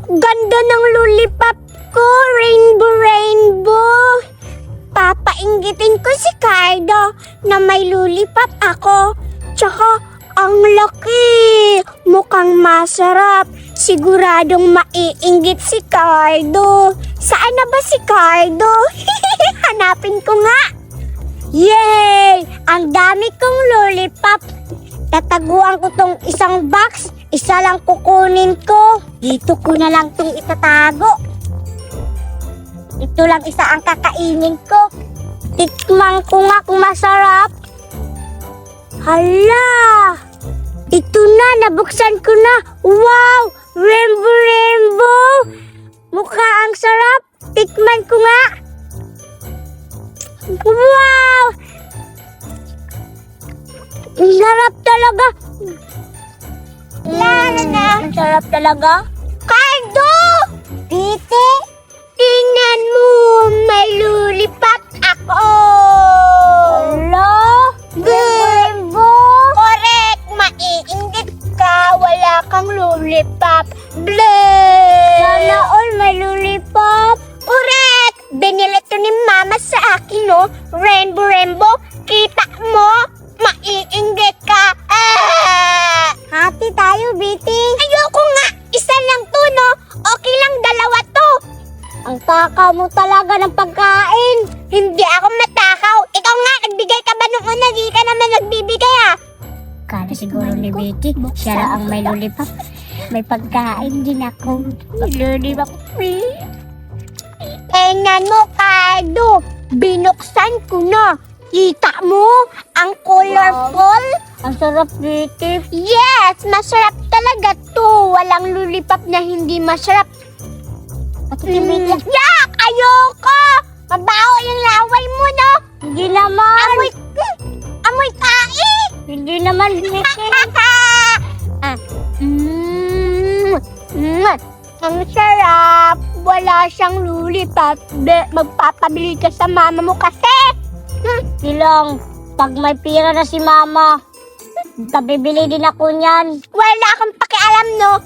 Ganda ng lollipop ko, rainbow, rainbow. Papainggitin ko si Cardo na may lollipop ako. Tsaka, ang laki. Mukhang masarap. Siguradong maiinggit si Cardo. Saan na ba si Cardo? Hanapin ko nga. Yay! Ang dami kong lollipop. Tataguan ko tong isang box. Isa lang kukunin ko. Dito ko na lang tong itatago. Ito lang isa ang kakainin ko. Tikman ko nga kung masarap. Hala! Ito na, nabuksan ko na. Wow! Rainbow, rainbow! Mukha ang sarap. Tikman ko nga. Wow! Ang sarap talaga. Ang sarap talaga. Cardo! Tite, tingnan mo. May lollipop ako. Hala? Rainbow? Correct. Maiinggit ka. Wala kang lollipop. Bleh! Sana all may lollipop. Correct! Binili to ni Mama sa akin, no? Rainbow, rainbow. Kita mo? Maiinggit ka. Ah! Hati tayo, Biti. Ayoko nga. Isa lang to, no? Okay lang, dalawa to. Ang takaw mo talaga ng pagkain. Hindi ako matakaw. Ikaw nga, nagbigay ka ba nung una? Di ka naman nagbibigay, ah. Kala siguro ni Betty, siya lang ang may lollipop. May pagkain din ako. Lollipop free. Tingnan mo, Cardo. Binuksan ko na. Kita mo? Ang colorful. Ang sarap, Betty. Yes, masarap talaga to. Walang lollipop na hindi masarap. Yak! Ayoko! Mabaho yung laway mo, no? Hindi naman. Amoy kain! Hindi naman, Betty. Ang sarap. Wala siyang lollipop. Magpapabili ka sa mama mo kasi. Silang, pag may pira na si mama, kabibili din ako niyan. Wala akong pakialam, no?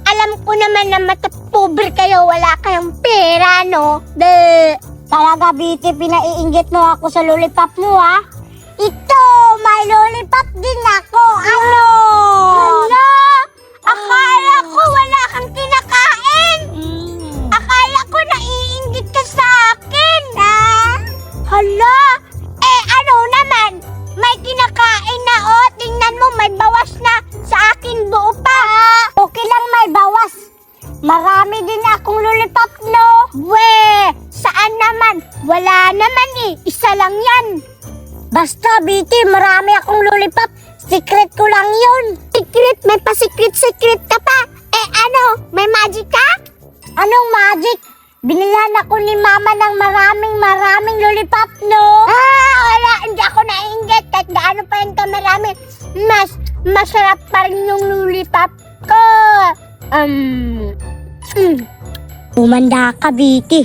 Alam ko naman na matapobre kayo, wala kayong pera, no? Talaga, Biti, pinaiinggit mo ako sa lollipop mo, ha? Ito, may lollipop din ako. Ano? Hala? Akala ko wala kang kinakain. Akala ko naiinggit ka sa akin, ha? Hala? Ano naman? May kinakain na, oh. Tingnan mo, may bawas na. Sa akin, buo pa. Okay lang, may bawas. Marami din akong lollipop, no? Saan naman? Wala naman, eh. Isa lang yan. Basta, Biti, marami akong lollipop. Secret ko lang yun. Secret? May pa-secret ka pa. Ano? May magic ka? Anong magic? Binilan ako ni Mama ng maraming lollipop, no? Wala. Hindi ako naiinggit. Kahit gaano pa yun ka marami. Masarap pa rin yung lollipop ko. Umanda ka, Biti.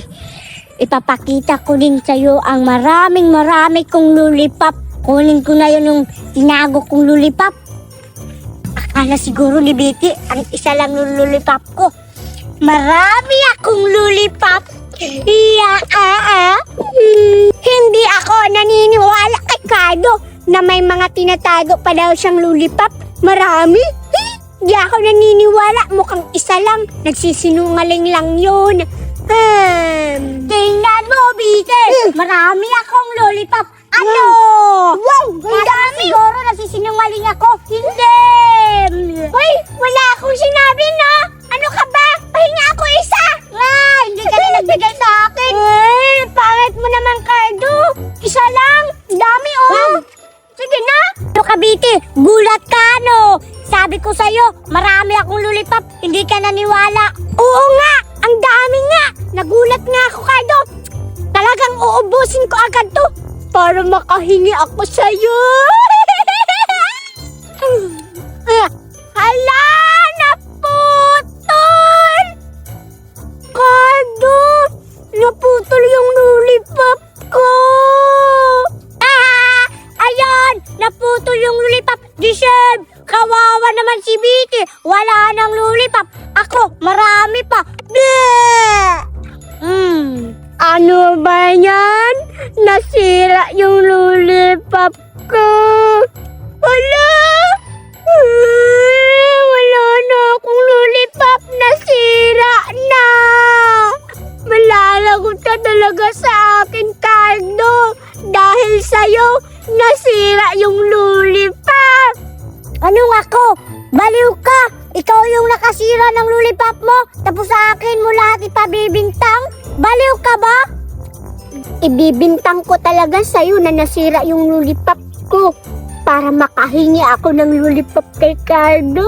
Ipapakita ko din sa'yo ang marami kong lollipop. Kunin ko na yun yung tinago kong lollipop. Akala siguro ni Betty, ang isa lang yung lollipop ko. Marami akong lollipop. Hindi ako naniniwala kay Cardo na may mga tinatago pa daw siyang lollipop. Marami? Hindi ako naniniwala. Mukhang isa lang. Nagsisinungaling lang yun. Tingnan mo, Betty. Marami akong lollipop. Ano? Wow! Ang dami! Siguro nasisinungaling ako. Hindi! Hoy! Wala akong sinabi, no? Ano ka ba? Pahinga ako isa! Hindi ka na nagbigay sa akin. Pangit mo naman, Cardo. Isa lang. Dami, oh. Sige na. Ano ka, Betty? Gulat ka, no? Sabi ko sa'yo, marami akong lollipop. Hindi ka naniwala. Oo nga. Ang dami nga. Nagulat nga ako, Cardo. Talagang uubusin ko agad to. Para makahingi ako sa'yo. Hala! Naputol! Cardo! Naputol yung lollipop ko! Ayan! Naputol yung lollipop! Giselle! Kawawa naman si Betty! Wala nang lollipop! Ako, marami pa! Bleh! Ano ba yan? Nasira yung lollipop ko. Wala! Wala na akong lollipop. Nasira na. Malalagot ka talaga sa akin, Cardo. Dahil sa'yo, nasira yung lollipop. Anong ako? Baliw ka! Ikaw yung nakasira ng lollipop mo, tapos sa akin mo lahat ipabibintang? Baliw ka ba? Ibibintang ko talaga sa'yo na nasira yung lollipop ko para makahingi ako ng lollipop kay Cardo.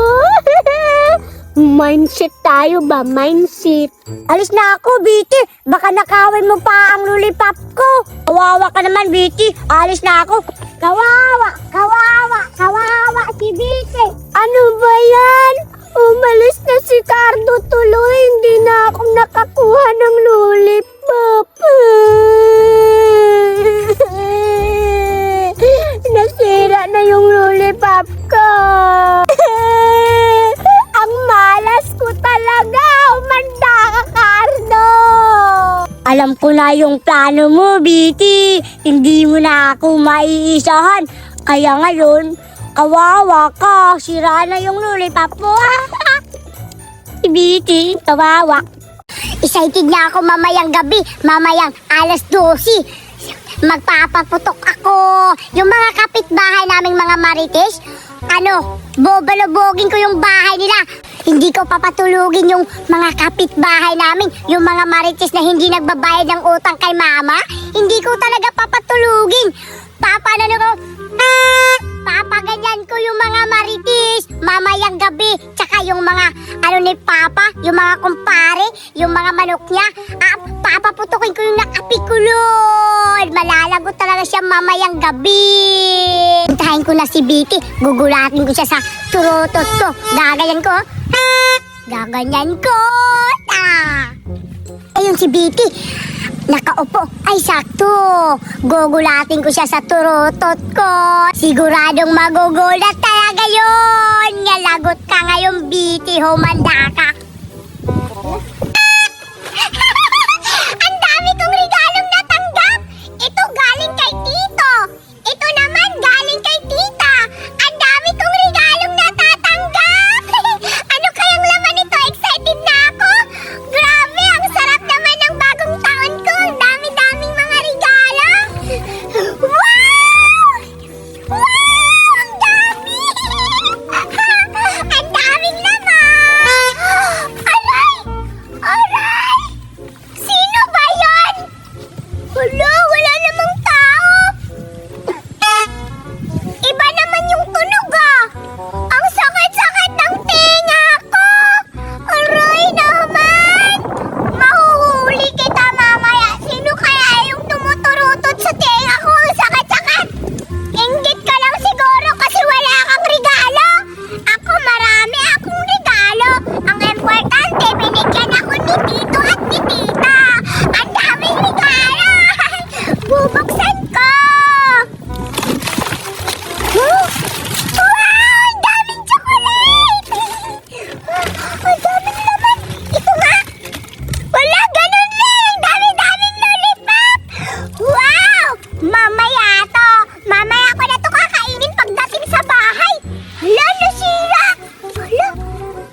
Mindset tayo ba? Mindset. Alis na ako, Biti. Baka nakawin mo pa ang lollipop ko. Kawawa ka naman, Biti. Alis na ako. Kawawa, kawawa, kawawa si Biti. Ano ba yan? Umalis na si Cardo tuloy. Hindi na ako nakakuha ng lollipop. Nasira na yung lollipop ko. Ang malas ko talaga. Umanda ka, Cardo. Alam ko na yung plano mo, Biti. Hindi mo na ako maiisahan. Kaya ngayon, kawawa ka. Sira na yung lollipop mo. Si Biti, kawawa. Excited na ako mamayang gabi. Mamayang alas 12. Magpapaputok ako. Yung mga kapitbahay naming mga marites, bobalobogin ko yung bahay nila. Hindi ko papatulugin yung mga kapitbahay namin, yung mga marites na hindi nagbabayad ng utang kay mama. Hindi ko talaga papatulugin. Papaganyan ko yung mga marites mamayang gabi. Tsaka yung mga ni Papa, yung mga kumpare, yung mga manok niya. Papaputukin ko yung nakapikulod. Malalagot talaga siya mamayang gabi. Puntahin ko na si Biti. Gugulatin ko siya sa turotot ko. Gaganyan ko. Gaganyan ko. Ayun si Biti. Nakaupo. Ay, sakto. Gugulatin ko siya sa turotot ko. Siguradong magugulat talaga yun. Ngalagot ka ngayon, Biti. Humanda ka. Ang dami kong regalong natanggap. Ito galing kay Tito. Ito naman galing kay Tita. Ang dami kong regalong natatanggap. Ano kayang laman nito? Excited na ako. Grabe, ang sarap naman ng bagong taon ko. Ang dami-daming mga regalo. Wow! Wow! Ang dami! Ang daming laman! Aray! Aray! Sino ba yan? Wala namang tao. Iba naman yung tunog ah. Ang sakit-sakit ng tenga ko. Aray naman. Mahuhuli kita mamaya. Sino kaya yung tumuturutot sa tenga ko? Ang sakit-sakit. Inggit ka lang siguro kasi wala kang regalo. Ako marami akong regalo. Ang importante, binigyan ako ni Tito at ni Tita. Ang daming regalo. Bubuksan ko. Wow! Ang daming chocolate. Ang daming laman. Ito nga. Wala, ganun lang. Dami-daming lollipop. Wow! Mamaya to. Mamaya ko na to kakainin pagdating sa bahay. Hala, nasira. Hala,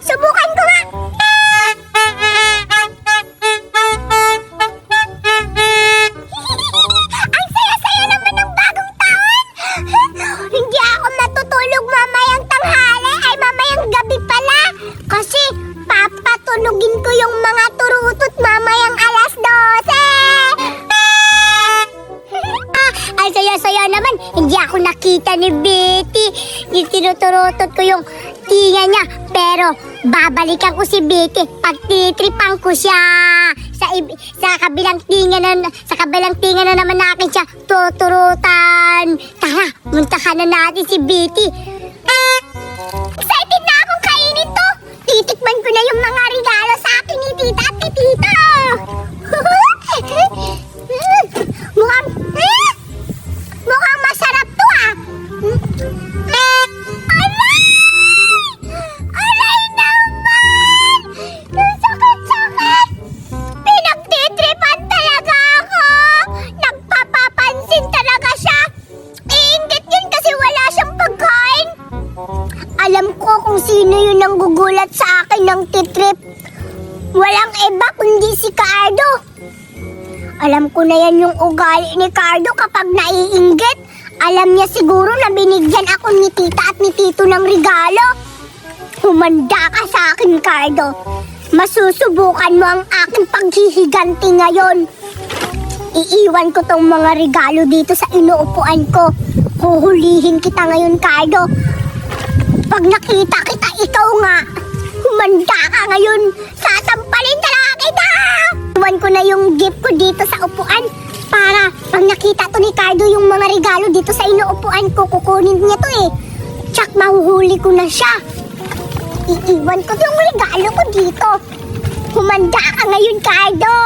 subukan ko nga. Ang saya-saya naman ng bagong taon. Hindi ako matutulog mamayang tanghali ay mamayang gabi pala. Kasi papatunugin ko yung mga turutot mamayang alas 12. Ay, saya-saya naman. Hindi ako nakita ni Betty. Tinuturutot ko yung tinga niya. Pero babalikan ko si Betty pag titripan ko siya. Sa kabilang tinga na naman natin siya tuturutan. Tara, muntahan na natin si Betty. Excited na akong kainin to. Titikman ko na yung mga regalo sa akin ni Tita at ni Tito. Mukhang masarap to ah. Aray! Aray naman! Ang sakit-sakit! manggugulat sa akin ng titrip. Walang iba kundi si Cardo. Alam ko na yan yung ugali ni Cardo kapag naiinggit. Alam niya siguro na binigyan ako ni tita at ni tito ng regalo. Humanda ka sa akin, Cardo. Masusubukan mo ang aking paghihiganti ngayon. Iiwan ko tong mga regalo dito sa inuupuan ko. Huhulihin kita ngayon, Cardo. Pag nakita kita, ikaw nga. Humanda ka ngayon. Sasampalin talaga kita. Iwan ko na yung gift ko dito sa upuan para pag nakita to ni Cardo yung mga regalo dito sa inuupuan ko, kukunin niya to eh. Tsak, mahuhuli ko na siya. Iiwan ko yung regalo ko dito. Humanda ka ngayon, Cardo.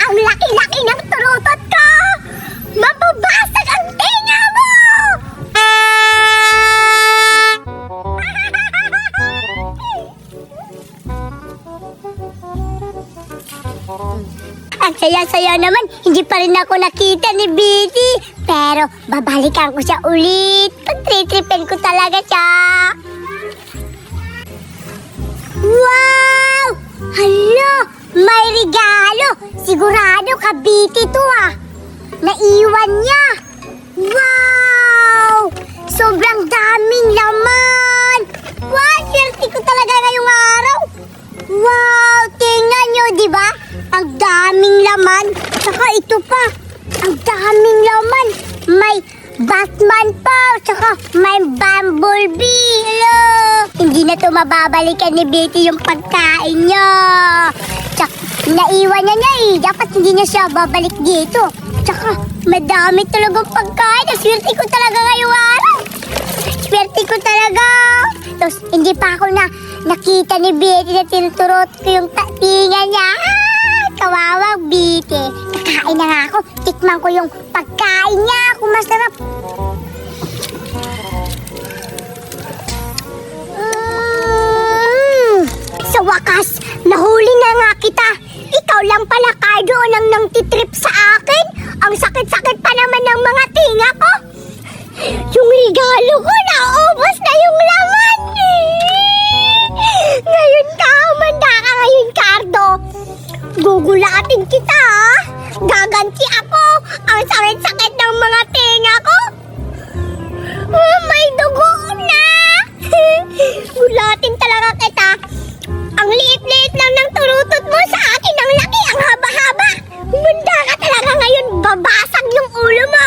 Ang laki-laki ng turutot ko. Mababasag ang tinga mo! Ang saya-saya naman, hindi pa rin ako nakita ni Betty. Pero babalikan ko siya ulit. Pag-tritripen ko talaga siya. Wow! Hala! May regalo! Sigurado ka, Betty to ah. Naiwan niya. Wow! Sobrang daming laman. Wow! Swerte ko talaga ngayong araw. Wow! Tingnan nyo, di ba? Ang daming laman. Tsaka ito pa. Ang daming laman. May Batman pa. Tsaka may Bumblebee. Hello! Hindi na to mababalikan ni Betty yung pagkain niya. Tsaka naiwan niya eh. Dapat hindi niya siya babalik dito. Tsaka madami talagang pagkain. Swerte ko talaga ngayong araw. Swerte ko talaga. Tapos hindi pa ako nakita ni Betty na tinuturot ko yung tinga niya. Kawawang Betty. Nakain na nga ako. Tikman ko yung pagkain niya. Kung masarap. Sa wakas, nahuli na nga kita. Ikaw lang pala, Cardo, nang titrip sa akin. Ang sakit-sakit pa naman ng mga tinga ko. Yung regalo ko, naubos na yung laman. Ngayon ka, humanda ka ngayon, Cardo. Gugulatin kita, ha? Gaganti ako. Ang sakit-sakit ng mga tinga ko. Oh, may dugo na. Gulatin talaga kita. Ang liit-liit lang ng turutot mo sa akin. Ang laki, ang haba-haba. Humanda ka talaga ngayon. Babasag yung ulo mo.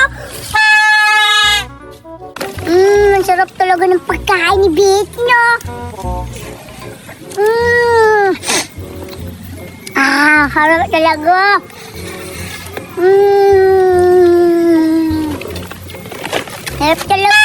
Ang sarap talaga ng pagkain ni Betty, no? Harap talaga. Harap talaga.